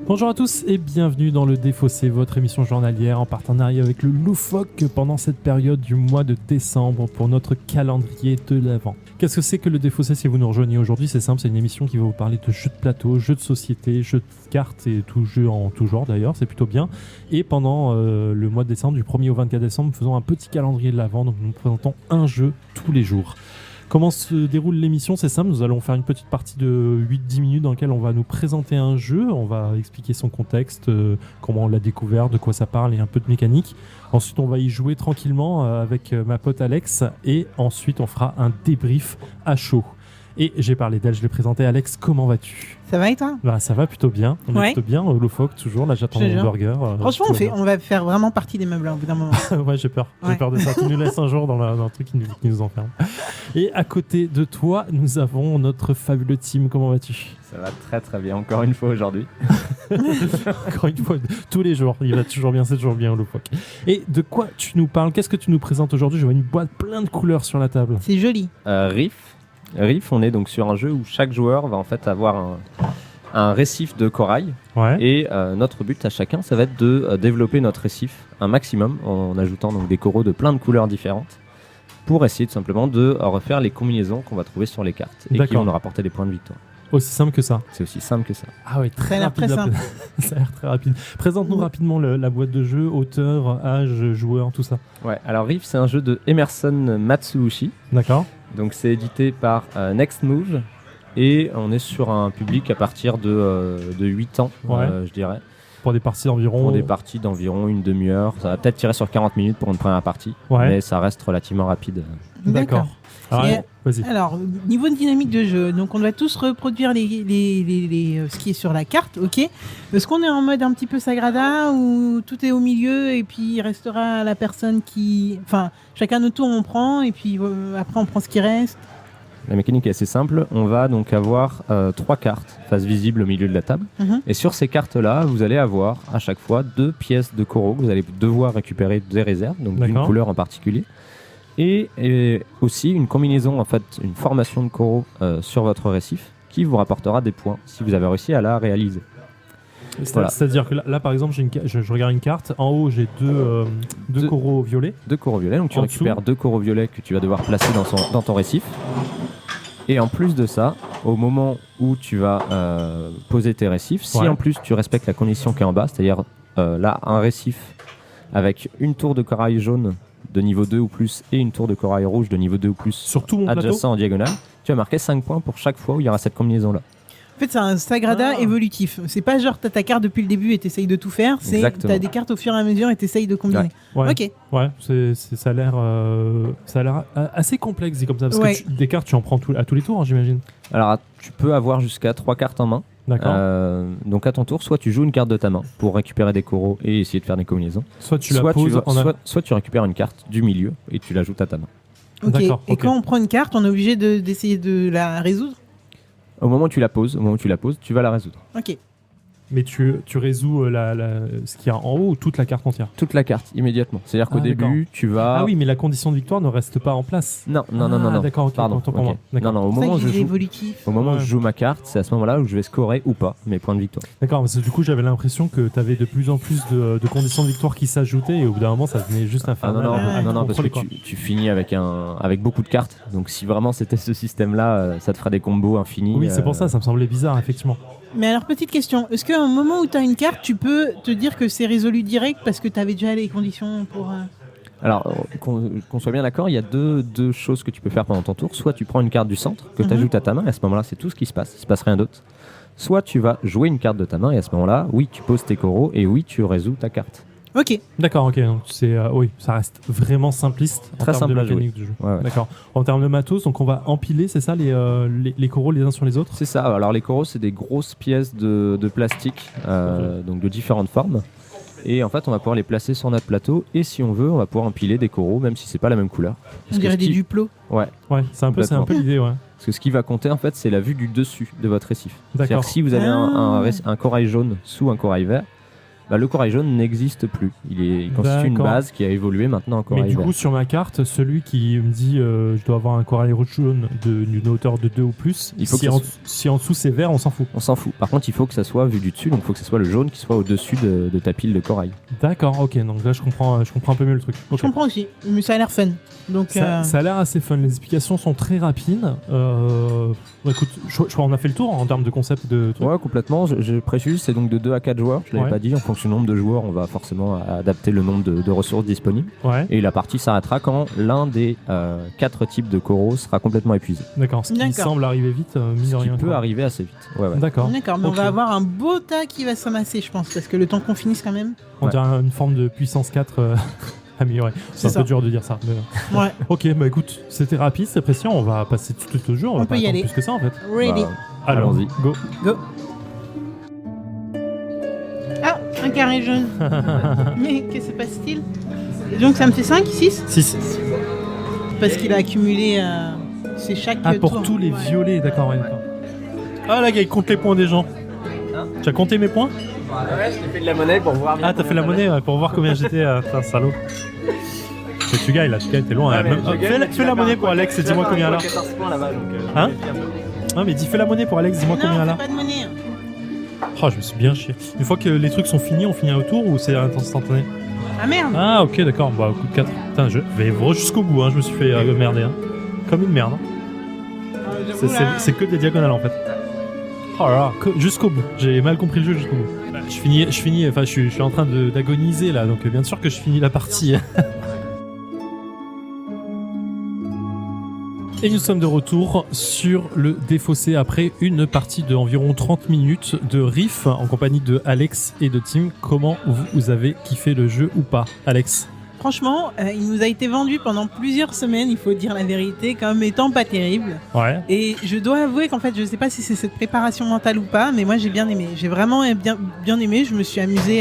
Bonjour à tous et bienvenue dans le Défaussé, votre émission journalière en partenariat avec le Loufoque pendant cette période du mois de décembre pour notre calendrier de l'Avent. Qu'est-ce que c'est que le Défaussé si vous nous rejoignez aujourd'hui? C'est simple, c'est une émission qui va vous parler de jeux de plateau, jeux de société, jeux de cartes et tout jeu en tout genre d'ailleurs, c'est plutôt bien. Et pendant le mois de décembre, du 1er au 24 décembre, nous faisons un petit calendrier de l'Avent, donc nous présentons un jeu tous les jours. Comment se déroule l'émission? C'est simple, nous allons faire une petite partie de 8-10 minutes dans laquelle on va nous présenter un jeu, on va expliquer son contexte, comment on l'a découvert, de quoi ça parle et un peu de mécanique. Ensuite on va y jouer tranquillement avec ma pote Alex et ensuite on fera un débrief à chaud. Et j'ai parlé d'elle, je l'ai présenté. Alex, comment vas-tu? Ça va et toi? Bah, ça va plutôt bien, on est plutôt bien, au Loufoque toujours, là j'attends mon burger. Franchement on va faire vraiment partie des meubles au bout d'un moment. Ouais, j'ai peur de ça, tu nous laisses un jour dans un truc qui nous enferme. Et à côté de toi, nous avons notre fabuleux team, comment vas-tu? Ça va très très bien, encore une fois aujourd'hui. Encore une fois, tous les jours, il va toujours bien, c'est toujours bien au Loufoque. Et de quoi tu nous parles? Qu'est-ce que tu nous présentes aujourd'hui? Je vois une boîte plein de couleurs sur la table. C'est joli. Riff, on est donc sur un jeu où chaque joueur va en fait avoir un récif de corail. Ouais. Et notre but à chacun, ça va être de développer notre récif un maximum en ajoutant donc des coraux de plein de couleurs différentes pour essayer tout simplement de refaire les combinaisons qu'on va trouver sur les cartes et qui vont nous rapporter des points de victoire. Aussi simple que ça. C'est aussi simple que ça. Ah oui, très rapide. Ça a l'air très rapide. Présente-nous rapidement la boîte de jeu, auteur, âge, joueur, tout ça. Ouais, alors Riff, c'est un jeu de Emerson Matsuuchi. D'accord. Donc c'est édité par Next Move et on est sur un public à partir de 8 ans, je dirais. Pour des parties d'environ... Pour des parties d'environ une demi-heure. Ça va peut-être tirer sur 40 minutes pour une première partie, mais ça reste relativement rapide. D'accord. Vas-y. Alors, niveau de dynamique de jeu, donc on doit tous reproduire ce qui est sur la carte, ok. Est-ce qu'on est en mode un petit peu Sagrada où tout est au milieu et puis il restera la personne qui... Enfin, chacun notre tour on prend et puis après on prend ce qui reste. La mécanique est assez simple. On va donc avoir 3 cartes face visible au milieu de la table. Et sur ces cartes-là, vous allez avoir à chaque fois 2 pièces de coraux que vous allez devoir récupérer des réserves, donc d'une couleur en particulier. Et aussi une combinaison, en fait, une formation de coraux sur votre récif qui vous rapportera des points si vous avez réussi à la réaliser. Voilà. C'est-à-dire que là, par exemple, je regarde une carte. En haut, j'ai deux coraux violets. 2 coraux violets. Donc tu récupères 2 coraux violets que tu vas devoir placer dans ton récif. Et en plus de ça, au moment où tu vas poser tes récifs, si en plus tu respectes la condition qui est en bas, c'est-à-dire là, un récif avec une tour de corail jaune de niveau 2 ou plus et une tour de corail rouge de niveau 2 ou plus sur tout mon adjacent plateau en diagonale, tu vas marquer 5 points pour chaque fois où il y aura cette combinaison-là. En fait, c'est un Sagrada évolutif. C'est pas genre t'as ta carte depuis le début et t'essayes de tout faire. C'est t'as des cartes au fur et à mesure et t'essayes de combiner. Ouais. Ok. Ouais, ça a l'air assez complexe dit comme ça parce que des cartes tu en prends à tous les tours, hein, j'imagine. Alors tu peux avoir jusqu'à 3 cartes en main. D'accord. Donc à ton tour, soit tu joues une carte de ta main pour récupérer des coraux et essayer de faire des combinaisons. Soit tu la poses. Soit tu récupères une carte du milieu et tu l'ajoutes à ta main. Ok. Et quand on prend une carte, on est obligé d'essayer de la résoudre. Au moment où tu la poses, tu vas la résoudre. Ok. Mais tu résous ce qu'il y a en haut ou toute la carte entière? Toute la carte, immédiatement. C'est-à-dire qu'au début, tu vas... Ah oui, mais la condition de victoire ne reste pas en place. Non. D'accord, ok. Pardon. Moi. D'accord. Non, au moment où je joue ma carte, c'est à ce moment-là où je vais scorer ou pas mes points de victoire. D'accord, parce que du coup, j'avais l'impression que tu avais de plus en plus de conditions de victoire qui s'ajoutaient et au bout d'un moment, ça venait juste à faire Non, parce que tu finis avec beaucoup de cartes. Donc si vraiment c'était ce système-là, ça te fera des combos infinis. Oui, c'est pour ça me semblait bizarre, effectivement. Mais alors, petite question, est-ce qu'à un moment où tu as une carte, tu peux te dire que c'est résolu direct parce que tu avais déjà les conditions pour... Alors, qu'on soit bien d'accord, il y a deux choses que tu peux faire pendant ton tour. Soit tu prends une carte du centre que tu ajoutes à ta main, et à ce moment-là, c'est tout ce qui se passe, il ne se passe rien d'autre. Soit tu vas jouer une carte de ta main, et à ce moment-là, oui, tu poses tes coraux, et oui, tu résous ta carte. Ok. D'accord, ok. Donc oui, ça reste vraiment simpliste en termes de mécanique du jeu. Ouais. D'accord. En termes de matos, donc on va empiler, c'est ça, les coraux les uns sur les autres? C'est ça. Alors les coraux, c'est des grosses pièces de plastique, donc de différentes formes. Et en fait, on va pouvoir les placer sur notre plateau. Et si on veut, on va pouvoir empiler des coraux, même si c'est pas la même couleur. On dirait des duplos. Ouais. Ouais, c'est un peu l'idée, ouais. Parce que ce qui va compter, en fait, c'est la vue du dessus de votre récif. D'accord. C'est-à-dire que si vous avez un corail jaune sous un corail vert, le corail jaune n'existe plus. Il constitue une D'accord. base qui a évolué maintenant en Mais corail du vert. coup, sur ma carte, celui qui me dit je dois avoir un corail jaune d'une hauteur de 2 ou plus, Il faut si, que ça si en dessous c'est vert, on s'en fout. On s'en fout. Par contre, il faut que ça soit vu du dessus, donc il faut que ce soit le jaune qui soit au-dessus de ta pile de corail. D'accord, ok, donc là je comprends un peu mieux le truc. Ok. Je comprends aussi, mais ça a l'air fun. Donc, Ça a l'air assez fun, les explications sont très rapides. Écoute, je crois qu'on a fait le tour en termes de concept de truc. Ouais, complètement. Je précise, c'est donc de 2 à 4 joueurs. Je l'avais Ouais. pas dit. En fonction du nombre de joueurs, on va forcément adapter le nombre de ressources disponibles. Ouais, Et la partie s'arrêtera quand l'un des 4 types de coraux sera complètement épuisé. d'accord, ce qui D'accord. semble arriver vite, mine Ce de qui rien. peut quoi. arriver assez vite. Ouais, ouais. D'accord. D'accord, mais Ok. on va avoir un beau tas qui va s'amasser, je pense, parce que le temps qu'on finisse quand même. On Ouais. dirait une forme de puissance 4 améliorée. C'est C'est un ça. peu dur de dire ça. Mais... Ouais, Ok, bah écoute, c'était rapide, c'est précis, on va passer tout de suite au jeu, on va peut pas y attendre aller. plus que ça en fait. ready. Bah, Alors, Allons-y. go. Go. Ah, un carré jaune. Mais que se passe-t-il? Et donc ça me fait 5, 6? 6. Parce qu'il a accumulé c'est chaque Ah, pour tour. tous les violets, d'accord, ouais, d'accord. Ah, la gars, il compte les points des gens. Tu as compté mes points? Ouais, je t'ai fait de la monnaie pour voir. Ah, t'as fait la monnaie ouais, pour voir combien j'étais. Putain, salaud. Mais tu gagnes là, t'es loin. Même- fais la monnaie pour Alex et dis-moi combien là. 14 points là-bas, donc. Hein? Ah, mais fais la monnaie pour Alex, dis-moi Non, combien on là. fait pas de monnaie. Oh, je me suis bien chié. Une fois que les trucs sont finis, on finit un tour ou c'est instantané? Ah merde. Ah, ok, d'accord, bah coup de 4. Putain, je vais jusqu'au bout, hein, je me suis fait merder. Hein. Comme une merde. Hein. C'est que des diagonales en fait. Oh là là, jusqu'au bout. J'ai mal compris le jeu jusqu'au bout. Bah, je finis, enfin, je suis en train d'agoniser là, donc bien sûr que je finis la partie. Et nous sommes de retour sur le défaussé après une partie de environ 30 minutes de riff en compagnie de Alex et de Tim. Comment vous avez kiffé le jeu ou pas, Alex? Franchement, il nous a été vendu pendant plusieurs semaines, il faut dire la vérité, comme étant pas terrible. Ouais. Et je dois avouer qu'en fait, je sais pas si c'est cette préparation mentale ou pas, mais moi j'ai bien aimé. J'ai vraiment bien aimé. Je me suis amusé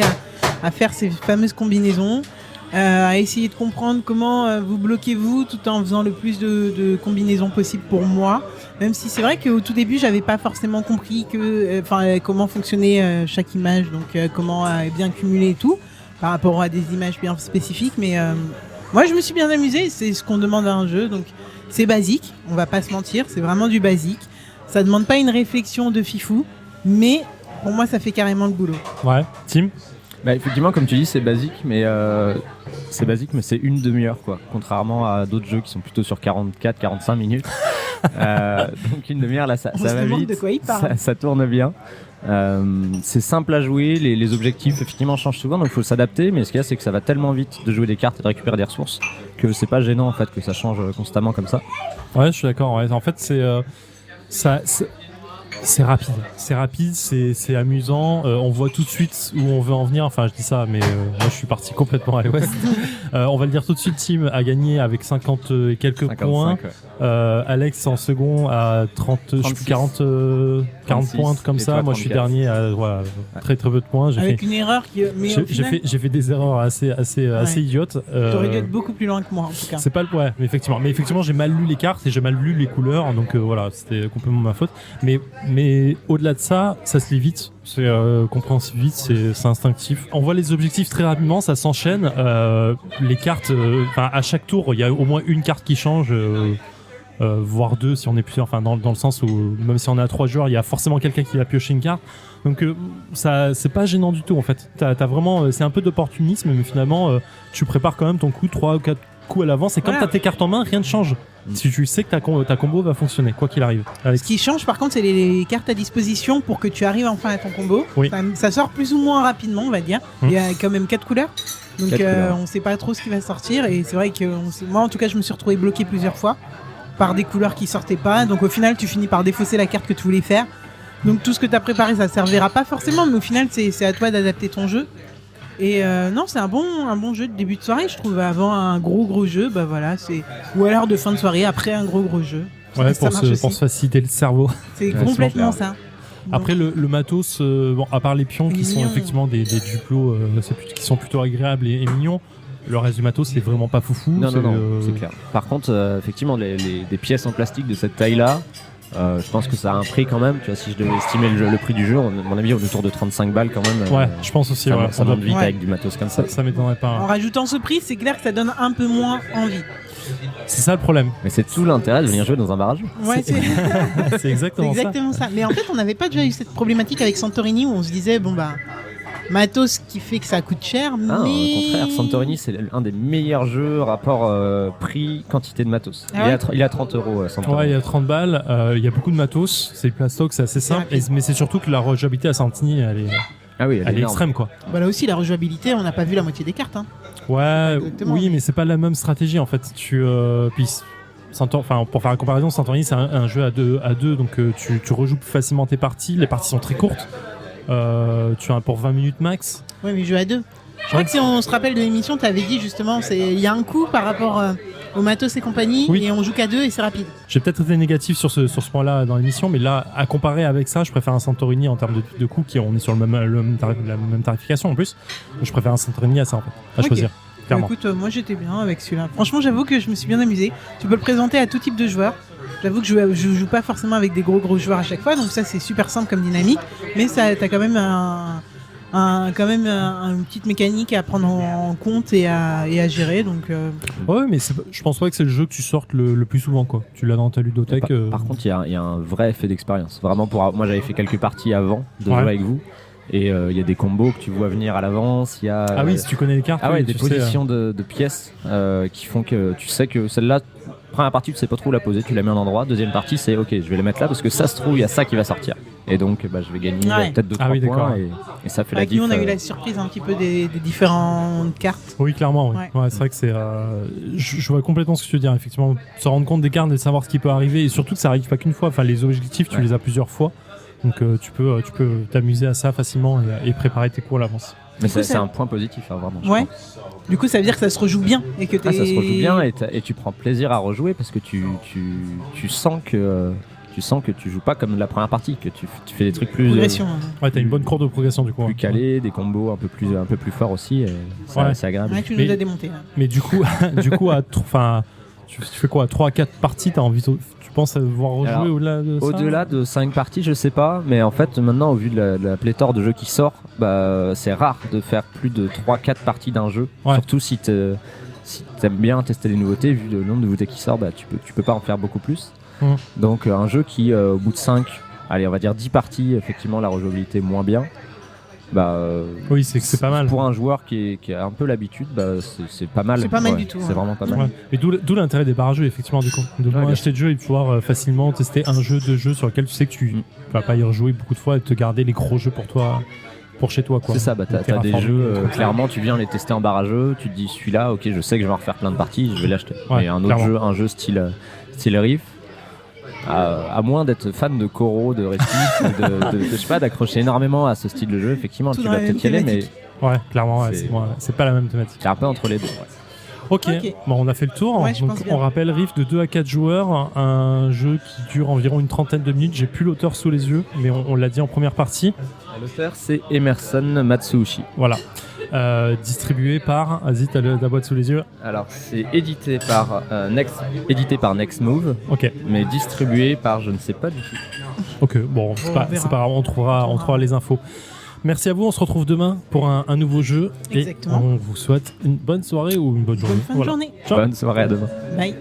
à faire ces fameuses combinaisons, à essayer de comprendre comment vous bloquez-vous tout en faisant le plus de combinaisons possible pour moi. Même si c'est vrai qu'au tout début, j'avais pas forcément compris comment fonctionnait chaque image, donc comment bien cumuler et tout, par rapport à des images bien spécifiques. Mais moi, je me suis bien amusé. C'est ce qu'on demande à un jeu, donc c'est basique. On va pas se mentir, c'est vraiment du basique. Ça demande pas une réflexion de fifou, mais pour moi, ça fait carrément le boulot. Ouais. Tim? Bah, effectivement, comme tu dis, c'est basique, mais c'est une demi-heure, quoi. Contrairement à d'autres jeux qui sont plutôt sur 44-45 minutes. Donc une demi-heure, là, ça On se va demande vite. de quoi il parle. Ça tourne bien. C'est simple à jouer, les objectifs effectivement changent souvent, donc il faut s'adapter, mais ce qu'il y a, c'est que ça va tellement vite de jouer des cartes et de récupérer des ressources que c'est pas gênant en fait que ça change constamment comme ça. Ouais, je suis d'accord. Ouais. En fait, c'est rapide. C'est rapide, c'est amusant. On voit tout de suite où on veut en venir. Enfin, je dis ça, mais moi, je suis parti complètement à l'ouest. On va le dire tout de suite. Tim a gagné avec 50 et quelques 55, points. ouais. Alex en second à 30, je sais plus, 36. 40 points, un truc comme et ça. toi, Moi, je suis 34. dernier à très très peu de points. Avec une erreur qui. Mais au final, J'ai fait des erreurs assez idiotes. t'aurais dû être beaucoup plus loin que moi en tout cas. C'est pas le ouais, mais effectivement, j'ai mal lu les cartes et j'ai mal lu les couleurs, donc voilà, c'était complètement ma faute. Mais au-delà de ça, ça se lit vite, c'est compréhensif vite, c'est instinctif. On voit les objectifs très rapidement, ça s'enchaîne. Les cartes, à chaque tour, il y a au moins une carte qui change. Voire deux si on est plusieurs, enfin dans le sens où même si on est à 3 joueurs, il y a forcément quelqu'un qui va piocher une carte. Donc ça, c'est pas gênant du tout en fait. T'as vraiment, c'est un peu d'opportunisme, mais finalement tu prépares quand même ton coup 3 ou 4 coups à l'avance. Et quand Voilà. t'as tes cartes en main, rien ne change. Si tu sais que ta combo va fonctionner, quoi qu'il arrive. Alex. Ce qui change par contre, c'est les cartes à disposition pour que tu arrives enfin à ton combo. Oui. Ça sort plus ou moins rapidement, on va dire. Il y a quand même 4 couleurs. Donc 4 couleurs. on sait pas trop ce qui va sortir. Et c'est vrai que moi en tout cas, je me suis retrouvé bloqué plusieurs fois par des couleurs qui sortaient pas. Donc au final, tu finis par défausser la carte que tu voulais faire. Donc tout ce que tu as préparé, ça servira pas forcément, mais au final, c'est à toi d'adapter ton jeu. Et non, c'est un bon jeu de début de soirée, je trouve. Avant un gros jeu, bah voilà, ou alors de fin de soirée après un gros jeu. Ouais, Ça pour marche se aussi. faciliter le cerveau. C'est Ouais, complètement c'est ça. Après le matos, bon, à part les pions qui sont Mignon. effectivement des duplos qui sont plutôt agréables et mignons, le reste du matos c'est vraiment pas foufou. Non, c'est clair. Par contre, effectivement, des pièces en plastique de cette taille-là, Je pense que ça a un prix quand même. Tu vois, si je devais estimer le prix du jeu, à mon avis, autour de 35 balles quand même. Ouais, je pense aussi. Ça monte vite avec du matos comme ça. Ça m'étonnerait pas. En rajoutant ce prix, c'est clair que ça donne un peu moins envie. C'est ça le problème. Mais c'est tout l'intérêt de venir jouer dans un barrage. Ouais, c'est exactement, ça. Mais en fait, on n'avait pas déjà eu cette problématique avec Santorini où on se disait, bon bah, matos qui fait que ça coûte cher, mais... Au contraire, Santorini, c'est un des meilleurs jeux rapport prix, quantité de matos. Il est à 30 €, Santorini. Ouais, il y a 30 balles, il y a beaucoup de matos, c'est le plastoc, c'est assez simple, mais c'est surtout que la rejouabilité à Santorini, elle est extrême, quoi. Bah là aussi, la rejouabilité, on n'a pas vu la moitié des cartes. Hein. Ouais, oui, mais c'est pas la même stratégie, en fait. Pour faire la comparaison, Santorini, c'est un jeu à deux, donc tu rejoues plus facilement tes parties, les parties sont très courtes. Tu as pour 20 minutes max. Ouais, mais jeu à deux. Je crois que si on se rappelle de l'émission, tu avais dit justement, il y a un coût par rapport au matos et compagnie, et on joue qu'à deux et c'est rapide. J'ai peut-être été négatif sur ce point-là dans l'émission, mais là, à comparer avec ça, je préfère un Santorini en termes de coût, on est sur la même tarification en plus. Je préfère un Santorini à ça, en fait, à choisir. Clairement. Écoute, moi j'étais bien avec celui-là. Franchement, j'avoue que je me suis bien amusé. Tu peux le présenter à tout type de joueurs. J'avoue que je joue pas forcément avec des gros joueurs à chaque fois, donc ça c'est super simple comme dynamique, mais ça t'as quand même une petite mécanique à prendre en compte et à gérer. Donc ouais, mais je pense pas que c'est le jeu que tu sortes le plus souvent, quoi. Tu l'as dans ta ludothèque. Par contre, il y a un vrai effet d'expérience. Vraiment, moi j'avais fait quelques parties avant de jouer avec vous. Et il y a des combos que tu vois venir à l'avance. Ah oui, si tu connais les cartes. Des positions de pièces qui font que tu sais que celle-là, première partie, tu sais pas trop où la poser, tu la mets en endroit. Deuxième partie, c'est ok, je vais la mettre là parce que ça se trouve, il y a ça qui va sortir. Et donc, je vais gagner peut-être 2-3 points et ça fait la diff. Nous, on a eu la surprise un petit peu des différentes cartes. Oui, clairement. Oui. Ouais, c'est vrai que c'est. Je vois complètement ce que tu veux dire. Effectivement, se rendre compte des cartes et de savoir ce qui peut arriver. Et surtout que ça arrive pas qu'une fois. Enfin, les objectifs, tu les as plusieurs fois. Donc tu peux t'amuser à ça facilement et préparer tes coups à l'avance. Mais c'est un point positif, hein, vraiment. Ouais. Du coup, ça veut dire que ça se rejoue bien et que ça se rejoue bien et tu prends plaisir à rejouer parce que tu sens que tu joues pas comme la première partie, que tu fais des trucs plus. Progression. Ouais, t'as une bonne courbe de progression du coup. Plus calé, des combos un peu plus forts aussi. C'est agréable. Ouais, tu nous as démonté. Là. Mais du coup, tu fais quoi, 3 à 4 parties, t'as envie tu penses voir rejouer au-delà de ça? Au-delà de 5 parties, je sais pas, mais en fait maintenant au vu de la pléthore de jeux qui sort, c'est rare de faire plus de 3-4 parties d'un jeu, surtout si t'aimes bien tester les nouveautés, vu le nombre de nouveautés qui sort, tu peux pas en faire beaucoup plus. Donc un jeu qui au bout de 5, allez on va dire 10 parties, effectivement la rejouabilité est moins bien. Oui, c'est pas mal. Pour un joueur qui a un peu l'habitude, c'est pas mal. C'est pas mal du tout. C'est vraiment pas mal. Ouais. Et d'où l'intérêt des barrageux, effectivement, du coup. De pouvoir acheter de jeux et pouvoir facilement tester un jeu, deux jeux sur lesquels tu sais que tu vas pas y rejouer beaucoup de fois et te garder les gros jeux pour chez toi, quoi. C'est ça, t'as des jeux, clairement, tu viens les tester en barrageux, tu te dis celui-là, ok, je sais que je vais en refaire plein de parties, je vais l'acheter. Et un jeu style Riff. À moins d'être fan de Koro, de Restif, je sais pas, d'accrocher énormément à ce style de jeu, effectivement, tu vas peut-être y aller, mais. Ouais, clairement, c'est pas la même thématique. C'est un peu entre les deux. Ok, bon, on a fait le tour. Ouais, donc, on rappelle Rift de 2 à 4 joueurs, un jeu qui dure environ une trentaine de minutes. J'ai plus l'auteur sous les yeux, mais on l'a dit en première partie. L'auteur, c'est Emerson Matsuuchi. Voilà. Distribué par. Vas-y, t'as la boîte sous les yeux. Alors, c'est édité par Next Move, mais distribué par je ne sais pas du tout. Ok, bon, c'est pas grave, on trouvera les infos. Merci à vous, on se retrouve demain pour un nouveau jeu. Exactement. Et on vous souhaite une bonne soirée ou une bonne journée. Bonne fin de journée. Ciao. Bonne soirée, à demain. Bye.